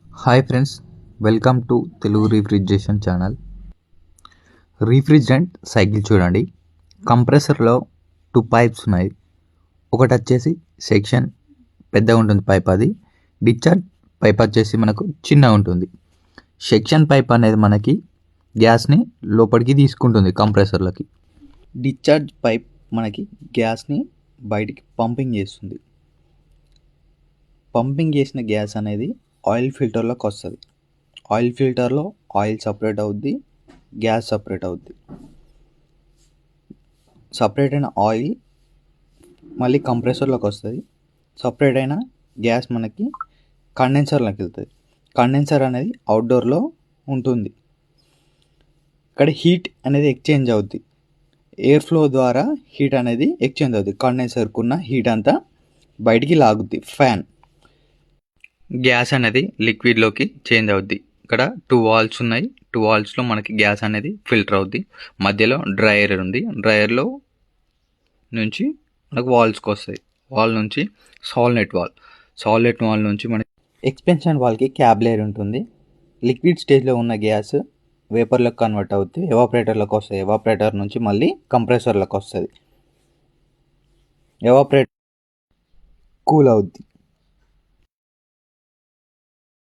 Hi friends, welcome to Telugu refrigeration channel. Refrigerant cycle చూడండి. కంప్రెసర్లో 2 pipes ఉన్నాయి. ఒకటి వచ్చేసి సెక్షన్ పెద్దగా ఉంటుంది పైప్, అది డిశ్చార్జ్ పైప్ వచ్చేసి మనకు చిన్నగా ఉంటుంది. సెక్షన్ పైప్ అనేది మనకి గ్యాస్ని లోపలికి తీసుకుంటుంది కంప్రెసర్లకి. డిశ్చార్జ్ పైప్ మనకి గ్యాస్ని బయటికి పంపింగ్ చేస్తుంది. పంపింగ్ చేసిన గ్యాస్ అనేది ఆయిల్ ఫిల్టర్లోకి వస్తుంది. ఆయిల్ ఫిల్టర్లో ఆయిల్ సపరేట్ అవుద్ది, గ్యాస్ సపరేట్ అవుద్ది. సపరేట్ అయిన ఆయిల్ మళ్ళీ కంప్రెసర్లోకి వస్తుంది. సపరేట్ అయిన గ్యాస్ మనకి కండెన్సర్లోకి వెళ్తుంది. కండెన్సర్ అనేది అవుట్డోర్లో ఉంటుంది. ఇక్కడ హీట్ అనేది ఎక్స్చేంజ్ అవుద్ది. ఎయిర్ ఫ్లో ద్వారా హీట్ అనేది ఎక్స్చేంజ్ అవుద్ది. కండెన్సర్కు ఉన్న హీట్ అంతా బయటికి లాగుద్ది ఫ్యాన్. గ్యాస్ అనేది లిక్విడ్లోకి చేంజ్ అవుద్ది. ఇక్కడ 2 వాల్స్ ఉన్నాయి. 2 వాల్స్లో మనకి గ్యాస్ అనేది ఫిల్టర్ అవుద్ది. మధ్యలో డ్రైయర్ ఉంది. డ్రైయర్లో నుంచి మనకు వాల్స్కి వస్తాయి. వాల్ నుంచి సాల్నెట్ వాల్ నుంచి మనకి ఎక్స్పెన్షన్ వాల్కి క్యాబ్ లేయర్ ఉంటుంది. లిక్విడ్ స్టేజ్లో ఉన్న గ్యాస్ వేపర్లోకి కన్వర్ట్ అవుద్ది, ఎవాపరేటర్లోకి వస్తాయి. ఎవాపరేటర్ నుంచి మళ్ళీ కంప్రెసర్లోకి వస్తుంది. ఎవాపరేటర్ కూల్ అవుద్ది.